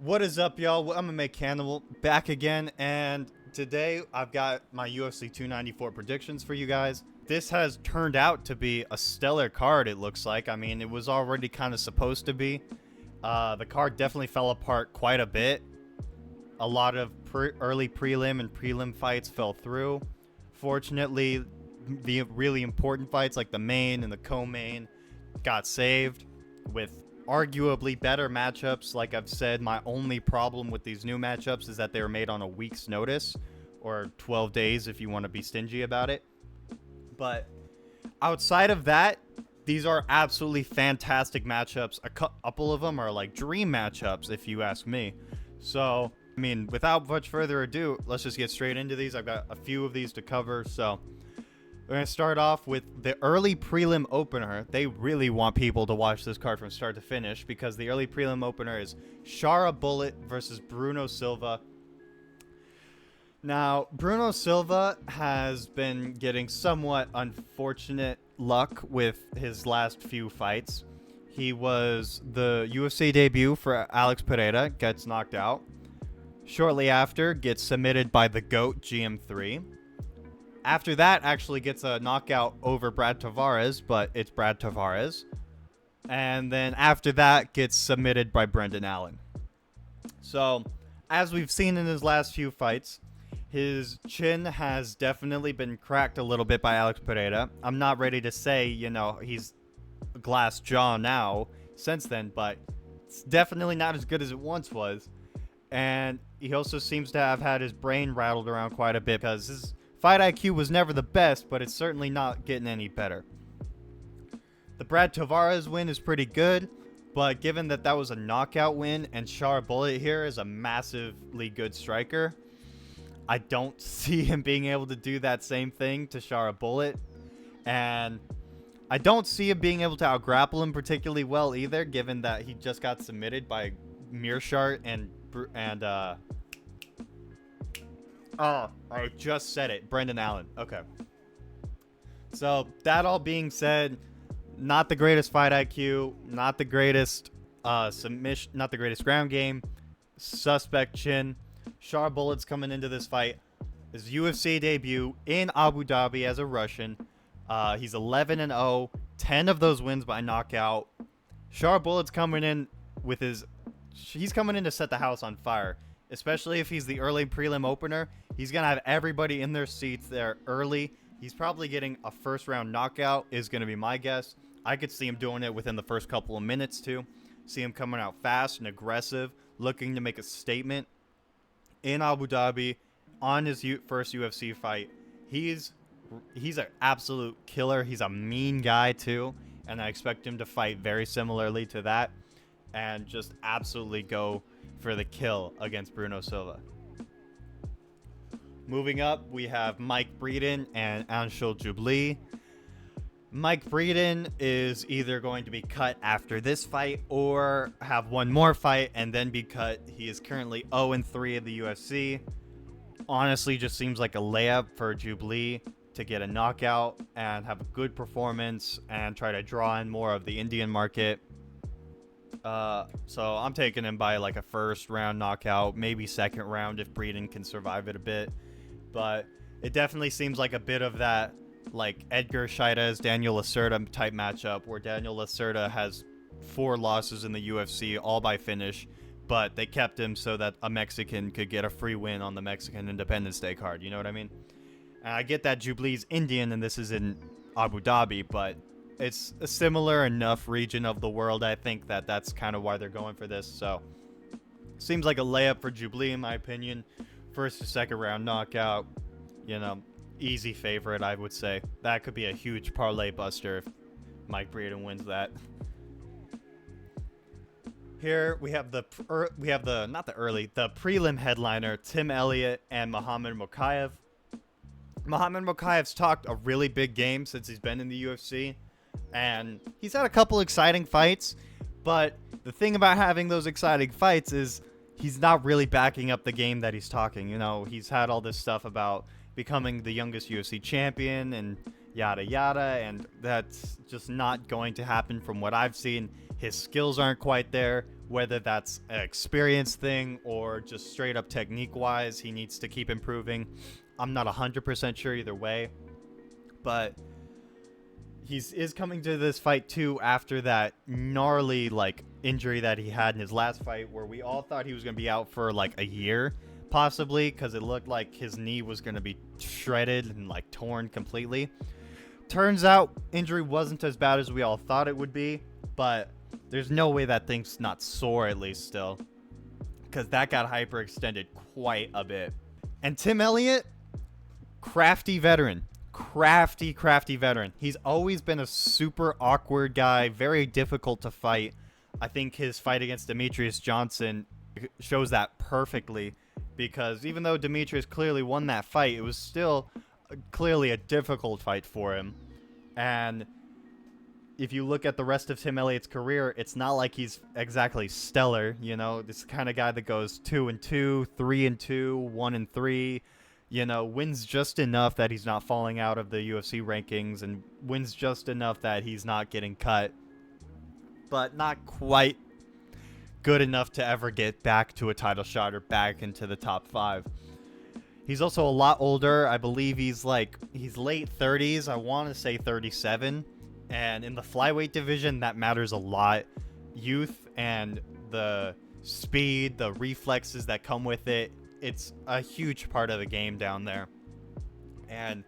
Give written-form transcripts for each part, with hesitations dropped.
What is up, y'all? I'm gonna make Cannibal back again, and today I've got my UFC 294 predictions for you guys. This has turned out to be a stellar card, it looks like. I mean, it was already kind of supposed to be. The card definitely fell apart quite a bit. A lot of early prelim and prelim fights fell through. Fortunately, the really important fights like the main and the co-main got saved with arguably better matchups. Like I've said, my only problem with these new matchups is that they were made on a week's notice, or 12 days if you want to be stingy about it. But outside of that, these are absolutely fantastic matchups. A couple of them are like dream matchups, if you ask me. So, I mean, without much further ado, let's just get straight into these. I've got a few of these to cover, so we're going to start off with the early prelim opener. They really want people to watch this card from start to finish because the early prelim opener is Shara Bullet versus Bruno Silva. Now, Bruno Silva has been getting somewhat unfortunate luck with his last few fights. He was the UFC debut for Alex Pereira, gets knocked out. Shortly after, gets submitted by the GOAT GM3. After that, actually gets a knockout over Brad Tavares, but it's Brad Tavares. And then after that, gets submitted by Brendan Allen. So, as we've seen in his last few fights, his chin has definitely been cracked a little bit by Alex Pereira. I'm not ready to say, he's a glass jaw now since then, but it's definitely not as good as it once was. And he also seems to have had his brain rattled around quite a bit because his fight IQ was never the best, but it's certainly not getting any better. The Brad Tavares win is pretty good, but given that that was a knockout win and Shara Bullet here is a massively good striker, I don't see him being able to do that same thing to Shara Bullet. And I don't see him being able to outgrapple him particularly well either, given that he just got submitted by Mearshart and oh, I just said it. Brendan Allen. Okay. So, that all being said, not the greatest fight IQ, not the greatest submission, not the greatest ground game, suspect chin. Shara Bullet's coming into this fight. His UFC debut in Abu Dhabi as a Russian. He's 11-0, 10 of those wins by knockout. Shara Bullet's coming in with he's coming in to set the house on fire. Especially if he's the early prelim opener. He's going to have everybody in their seats there early. He's probably getting a first-round knockout is going to be my guess. I could see him doing it within the first couple of minutes, too. See him coming out fast and aggressive, looking to make a statement in Abu Dhabi on his first UFC fight. He's an absolute killer. He's a mean guy, too. And I expect him to fight very similarly to that and just absolutely go for the kill against Bruno Silva. Moving up, we have Mike Breeden and Anshul Jubilee. Mike Breeden is either going to be cut after this fight or have one more fight and then be cut. He is currently 0-3 in the UFC. Honestly, just seems like a layup for Jubilee to get a knockout and have a good performance and try to draw in more of the Indian market. So I'm taking him by like a first round knockout, maybe second round if Breeden can survive it a bit. But it definitely seems like a bit of that like Edgar Chairez, Daniel Lacerda type matchup where Daniel Lacerda has 4 losses in the UFC, all by finish, but they kept him so that a Mexican could get a free win on the Mexican Independence Day card. You know what I mean? And I get that Jubilee's Indian and this is in Abu Dhabi, but it's a similar enough region of the world, I think, that that's kind of why they're going for this. So, seems like a layup for Jubilee, in my opinion. First or second round knockout. Easy favorite, I would say. That could be a huge parlay buster if Mike Breeden wins that. Here we have the prelim headliner, Tim Elliott and Mohammad Mokaev. Mohammad Mokaev's talked a really big game since he's been in the UFC. And he's had a couple exciting fights, but the thing about having those exciting fights is he's not really backing up the game that he's talking. He's had all this stuff about becoming the youngest UFC champion and yada yada, and that's just not going to happen from what I've seen. His skills aren't quite there. Whether that's an experience thing or just straight up technique wise, he needs to keep improving. I'm not 100% sure either way, but is coming to this fight too after that gnarly like injury that he had in his last fight, where we all thought he was going to be out for like a year possibly, because it looked like his knee was going to be shredded and like torn completely. Turns out injury wasn't as bad as we all thought it would be, but there's no way that thing's not sore at least still, because that got hyperextended quite a bit. And Tim Elliott, crafty veteran. Crafty veteran. He's always been a super awkward guy, very difficult to fight. I think his fight against Demetrius Johnson shows that perfectly, because even though Demetrius clearly won that fight, it was still clearly a difficult fight for him. And if you look at the rest of Tim Elliott's career, it's not like he's exactly stellar, you know. This kind of guy that goes 2-2, 3-2, 1-3, you know, wins just enough that he's not falling out of the UFC rankings, and wins just enough that he's not getting cut, but not quite good enough to ever get back to a title shot or back into the top 5. He's also a lot older. I believe he's late 30s. I want to say 37. And in the flyweight division, that matters a lot. Youth and the speed, the reflexes that come with it, it's a huge part of the game down there. And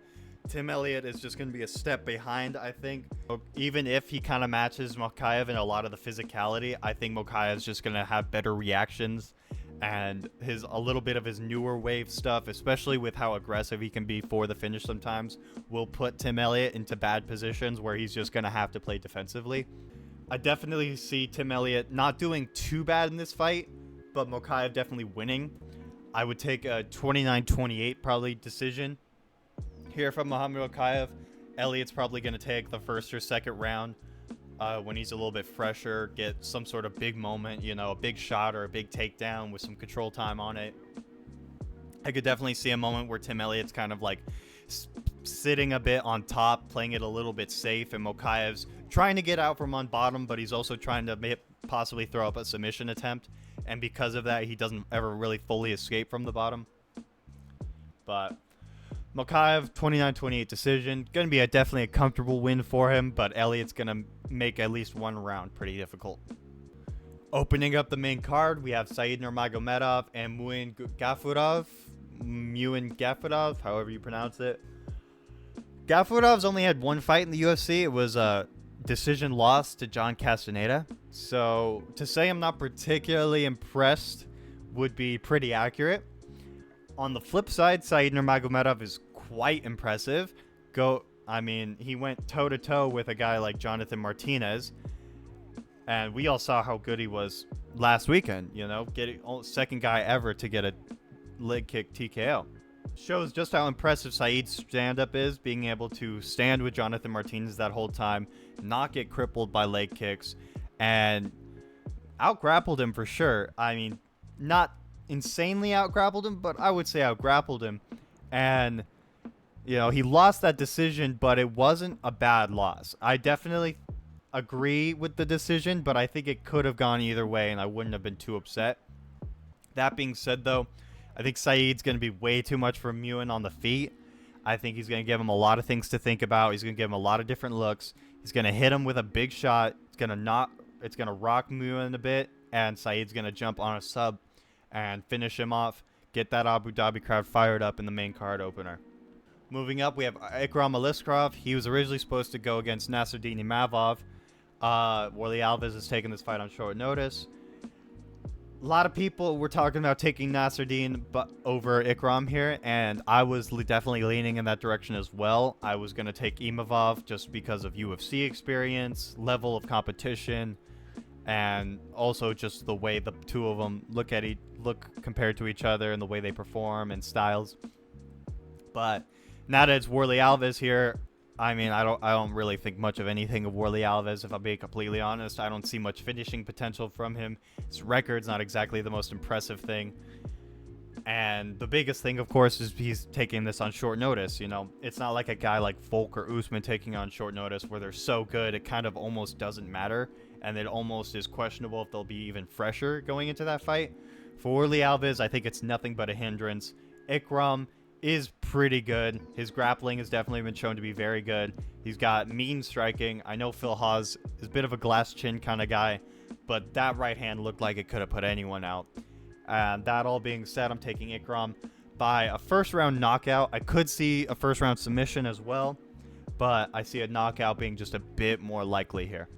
Tim Elliott is just going to be a step behind, I think. Even if he kind of matches Mokaev in a lot of the physicality, I think Mokaev's just going to have better reactions, and a little bit of his newer wave stuff, especially with how aggressive he can be for the finish sometimes, will put Tim Elliott into bad positions where he's just going to have to play defensively. I definitely see Tim Elliott not doing too bad in this fight, but Mokaev definitely winning. I would take a 29-28 probably decision here from Mohammad Mokaev. Elliott's probably going to take the first or second round when he's a little bit fresher, get some sort of big moment, you know, a big shot or a big takedown with some control time on it. I could definitely see a moment where Tim Elliott's kind of like sitting a bit on top, playing it a little bit safe, and Mokaev's trying to get out from on bottom, but he's also trying to possibly throw up a submission attempt, and because of that, he doesn't ever really fully escape from the bottom. But Mokaev, 29-28 decision. Going to be definitely a comfortable win for him, but Elliott's going to make at least one round pretty difficult. Opening up the main card, we have Said Nurmagomedov and Muin Gafurov, however you pronounce it. Gafurov's only had one fight in the UFC. It was a decision loss to John Castaneda. So to say I'm not particularly impressed would be pretty accurate. On the flip side, Said Nurmagomedov is quite impressive. He went toe-to-toe with a guy like Jonathan Martinez, and we all saw how good he was last weekend, you know, second guy ever to get a leg kick TKO. Shows just how impressive Said's stand-up is, being able to stand with Jonathan Martinez that whole time, not get crippled by leg kicks, and out-grappled him for sure. I mean, not insanely out-grappled him, but I would say out-grappled him. And, you know, he lost that decision, but it wasn't a bad loss. I definitely agree with the decision, but I think it could have gone either way, and I wouldn't have been too upset. That being said, though, I think Said's going to be way too much for Muin on the feet. I think he's going to give him a lot of things to think about. He's going to give him a lot of different looks. He's going to hit him with a big shot. It's going to rock Muin a bit, and Said's going to jump on a sub and finish him off, get that Abu Dhabi crowd fired up in the main card opener. Moving up, we have Ikram Aliskerov. He was originally supposed to go against Nasruddin Imavov. Warley Alves is taking this fight on short notice. A lot of people were talking about taking Nasruddin over Ikram here, and I was definitely leaning in that direction as well. I was going to take Imavov just because of UFC experience, level of competition, and also just the way the two of them look compared to each other and the way they perform and styles. But now that it's Warley Alves here, I mean, I don't really think much of anything of Warley Alves, if I'm being completely honest. I don't see much finishing potential from him. His record's not exactly the most impressive thing. And the biggest thing, of course, is he's taking this on short notice. You know, it's not like a guy like Volk or Usman taking on short notice where they're so good it kind of almost doesn't matter. and it almost is questionable if they'll be even fresher going into that fight. For Lee Alves, I think it's nothing but a hindrance. Ikram is pretty good. His grappling has definitely been shown to be very good. He's got mean striking. I know Phil Hawes is a bit of a glass chin kind of guy, but that right hand looked like it could have put anyone out. And that all being said, I'm taking Ikram by a first round knockout. I could see a first round submission as well, but I see a knockout being just a bit more likely here.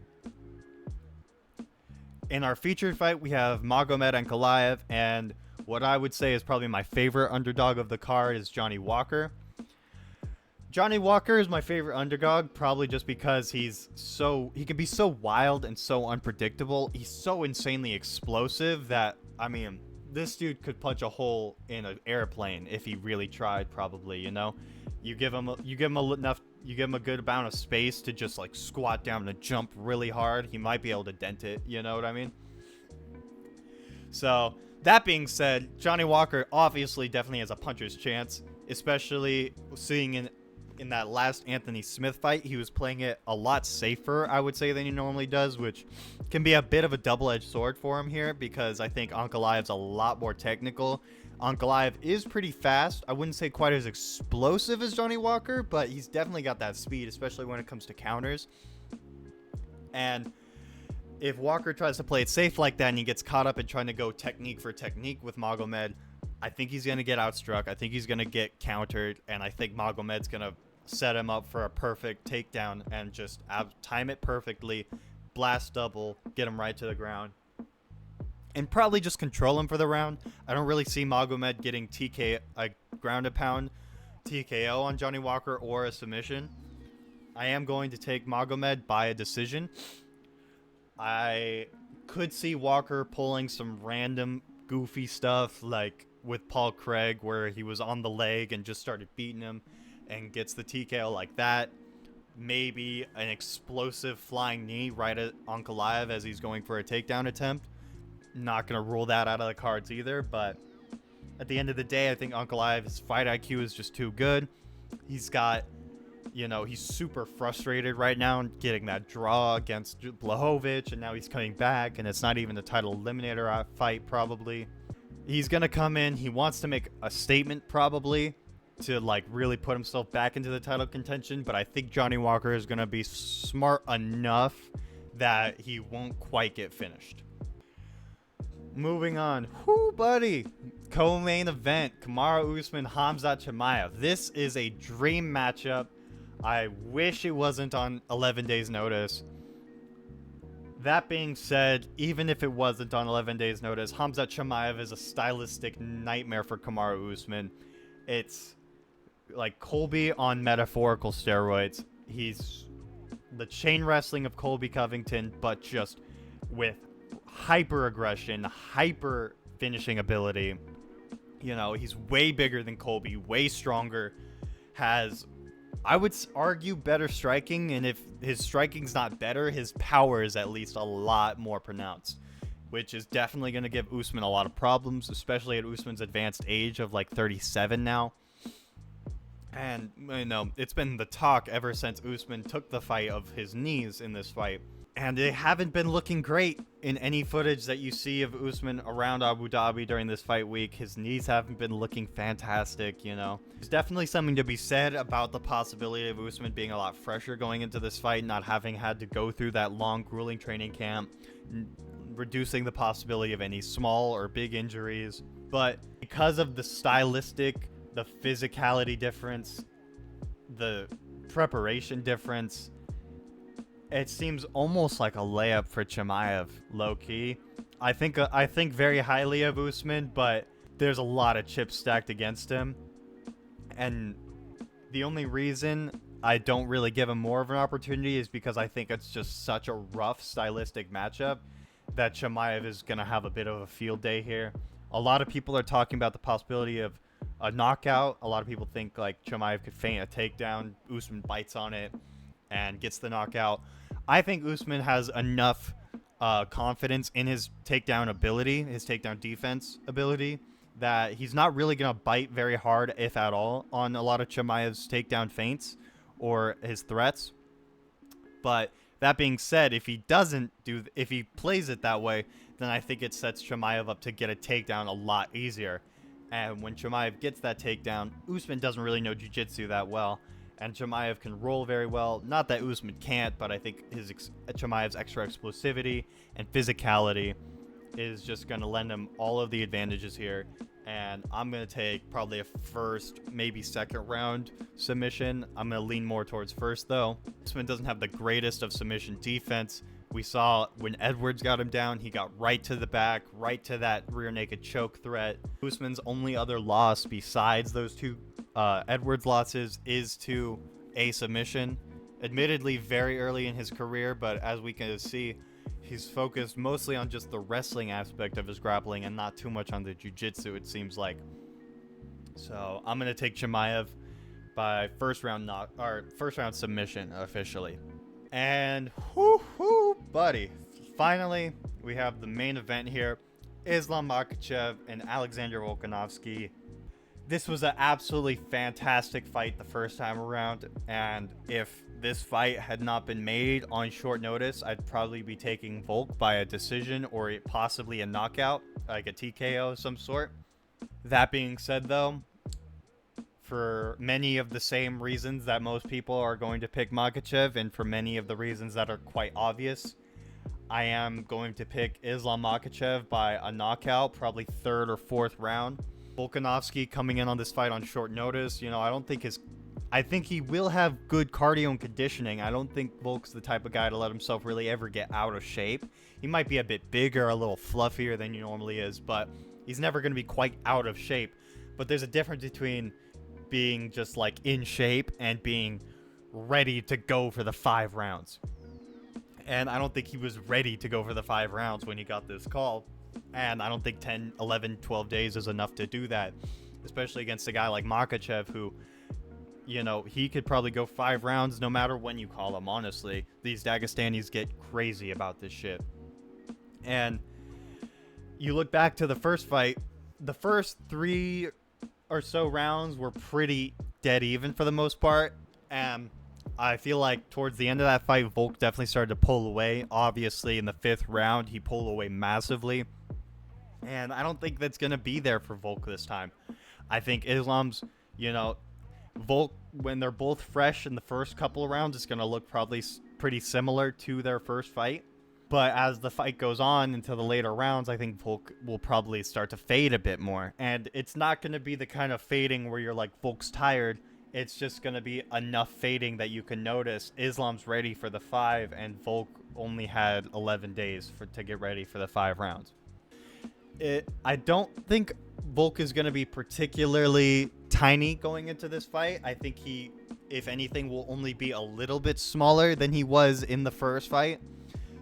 In our featured fight, we have Magomed and Ankalaev, and what I would say is probably my favorite underdog of the card is Johnny Walker. Johnny Walker is my favorite underdog, probably just because he can be so wild and so unpredictable. He's so insanely explosive that, I mean, this dude could punch a hole in an airplane if he really tried, probably, you know? You give him a good amount of space to just like squat down and jump really hard, he might be able to dent it, you know what I mean? So, that being said, Johnny Walker obviously definitely has a puncher's chance, especially seeing in that last Anthony Smith fight, he was playing it a lot safer, I would say, than he normally does, which can be a bit of a double-edged sword for him here, because I think Ankalaev's a lot more technical. Ankalaev is pretty fast. I wouldn't say quite as explosive as Johnny Walker, but he's definitely got that speed, especially when it comes to counters. And if Walker tries to play it safe like that and he gets caught up in trying to go technique for technique with Magomed, I think he's going to get outstruck. I think he's going to get countered, and I think Magomed's going to set him up for a perfect takedown and just time it perfectly, blast double, get him right to the ground, and probably just control him for the round. I don't really see Magomed getting a ground and pound TKO on Johnny Walker or a submission. I am going to take Magomed by a decision. I could see Walker pulling some random goofy stuff like with Paul Craig, where he was on the leg and just started beating him and gets the TKO like that. Maybe an explosive flying knee right at Ankalaev as he's going for a takedown attempt. Not going to rule that out of the cards either, but at the end of the day, I think Ankalaev's fight IQ is just too good. He's got, he's super frustrated right now getting that draw against Blachowicz, and now he's coming back, and it's not even a title eliminator fight probably. He's going to come in. He wants to make a statement probably to like really put himself back into the title contention, but I think Johnny Walker is going to be smart enough that he won't quite get finished. Moving on. Whoo, buddy. Co-main event. Kamaru Usman, Khamzat Chimaev. This is a dream matchup. I wish it wasn't on 11 days notice. That being said, even if it wasn't on 11 days notice, Khamzat Chimaev is a stylistic nightmare for Kamaru Usman. It's like Colby on metaphorical steroids. He's the chain wrestling of Colby Covington, but just with hyper aggression, hyper finishing ability. He's way bigger than Colby, way stronger, has, I would argue, better striking, and if his striking's not better, his power is at least a lot more pronounced, which is definitely going to give Usman a lot of problems, especially at Usman's advanced age of like 37 now. And, it's been the talk ever since Usman took the fight of his knees in this fight. And they haven't been looking great in any footage that you see of Usman around Abu Dhabi during this fight week. His knees haven't been looking fantastic, There's definitely something to be said about the possibility of Usman being a lot fresher going into this fight, not having had to go through that long, grueling training camp, reducing the possibility of any small or big injuries. But because of the stylistic, the physicality difference, the preparation difference, it seems almost like a layup for Chimaev, low-key. I think very highly of Usman, but there's a lot of chips stacked against him. And the only reason I don't really give him more of an opportunity is because I think it's just such a rough stylistic matchup that Chimaev is going to have a bit of a field day here. A lot of people are talking about the possibility of a knockout. A lot of people think like Chimaev could feint a takedown, Usman bites on it and gets the knockout. I think Usman has enough confidence in his takedown ability, his takedown defense ability, that he's not really going to bite very hard, if at all, on a lot of Chimaev's takedown feints or his threats. But That being said, if he plays it that way, then I think it sets Chimaev up to get a takedown a lot easier. And when Chimaev gets that takedown, Usman doesn't really know jiu-jitsu that well, and Chimaev can roll very well. Not that Usman can't, but I think Chimaev's extra explosivity and physicality is just going to lend him all of the advantages here. And I'm going to take probably a first, maybe second round submission. I'm going to lean more towards first, though. Usman doesn't have the greatest of submission defense. We saw when Edwards got him down, he got right to the back, right to that rear naked choke threat. Usman's only other loss besides those two Edwards losses is to a submission. Admittedly, very early in his career, but as we can see, he's focused mostly on just the wrestling aspect of his grappling and not too much on the jiu-jitsu, it seems like. So I'm going to take Chimaev by first round submission officially. And whoo, buddy. Finally, we have the main event here. Islam Makhachev and Alexander Volkanovski. This was an absolutely fantastic fight the first time around, and if this fight had not been made on short notice, I'd probably be taking Volk by a decision or possibly a knockout, like a TKO of some sort. That being said, though, for many of the same reasons that most people are going to pick Makhachev, and for many of the reasons that are quite obvious, I am going to pick Islam Makhachev by a knockout, probably third or fourth round. Volkanovski coming in on this fight on short notice, I think he will have good cardio and conditioning. I don't think Volk's the type of guy to let himself really ever get out of shape. He might be a bit bigger, a little fluffier than he normally is, but he's never going to be quite out of shape. But there's a difference between being just like in shape and being ready to go for the 5 rounds. And I don't think he was ready to go for the 5 rounds when he got this call. And I don't think 10, 11, 12 days is enough to do that, especially against a guy like Makhachev who, he could probably go 5 rounds no matter when you call him, honestly. These Dagestanis get crazy about this shit. And you look back to the first fight, the first 3 or so rounds were pretty dead even for the most part. And I feel like towards the end of that fight, Volk definitely started to pull away. Obviously, in the 5th round, he pulled away massively. And I don't think that's going to be there for Volk this time. I think Islam's, Volk, when they're both fresh in the first couple of rounds, it's going to look probably pretty similar to their first fight. But as the fight goes on into the later rounds, I think Volk will probably start to fade a bit more. And it's not going to be the kind of fading where you're like, Volk's tired. It's just going to be enough fading that you can notice Islam's ready for the 5, and Volk only had 11 days to get ready for the 5 rounds. I don't think Volk is going to be particularly tiny going into this fight. I think he, if anything, will only be a little bit smaller than he was in the first fight,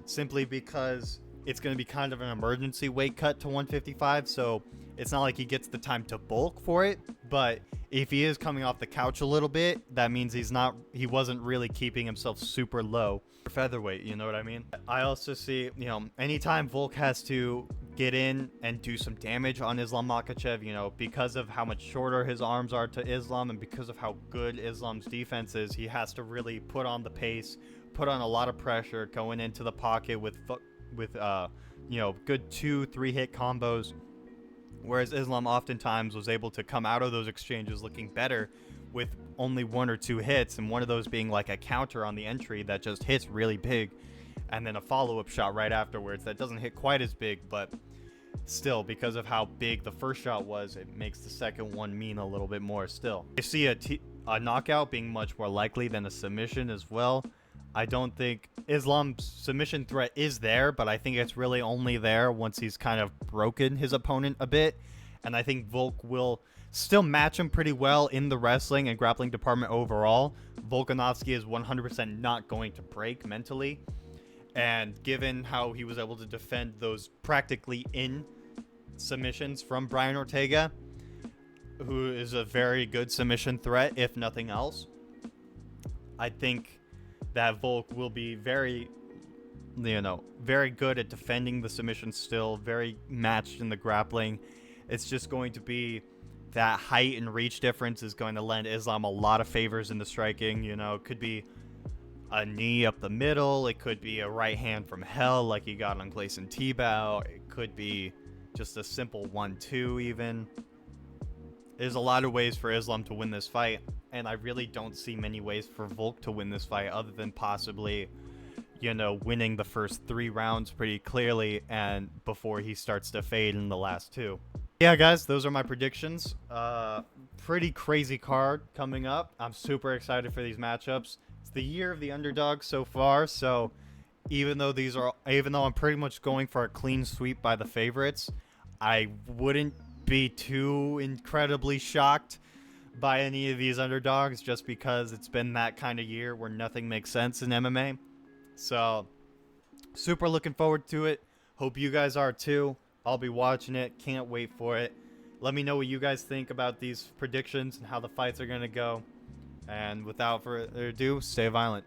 simply because it's going to be kind of an emergency weight cut to 155, so it's not like he gets the time to bulk for it. But if he is coming off the couch a little bit, that means he wasn't really keeping himself super low for featherweight, you know what I mean? I also see, anytime Volk has to get in and do some damage on Islam Makhachev, because of how much shorter his arms are to Islam and because of how good Islam's defense is, he has to really put on the pace, put on a lot of pressure going into the pocket with good 2-3 hit combos. Whereas Islam oftentimes was able to come out of those exchanges looking better with only 1 or 2 hits, and one of those being like a counter on the entry that just hits really big, and then a follow-up shot right afterwards that doesn't hit quite as big, but still, because of how big the first shot was, it makes the second one mean a little bit more still. I see a knockout being much more likely than a submission as well. I don't think Islam's submission threat is there, but I think it's really only there once he's kind of broken his opponent a bit. And I think Volk will still match him pretty well in the wrestling and grappling department overall. Volkanovski is 100% not going to break mentally. And given how he was able to defend those practically in submissions from Brian Ortega, who is a very good submission threat, if nothing else, I think that Volk will be very good at defending the submission still, very matched in the grappling. It's just going to be that height and reach difference is going to lend Islam a lot of favors in the striking. It could be, a knee up the middle. It could be a right hand from hell like he got on Gleison Tebow. It could be just a simple 1-2 even. There's a lot of ways for Islam to win this fight, and I really don't see many ways for Volk to win this fight other than possibly, you know, winning the first 3 rounds pretty clearly and before he starts to fade in the last 2. Yeah, guys, those are my predictions. Pretty crazy card coming up. I'm super excited for these matchups. It's the year of the underdog so far, so even though I'm pretty much going for a clean sweep by the favorites, I wouldn't be too incredibly shocked by any of these underdogs just because it's been that kind of year where nothing makes sense in MMA. So, super looking forward to it. Hope you guys are too. I'll be watching it. Can't wait for it. Let me know what you guys think about these predictions and how the fights are going to go. And without further ado, stay violent.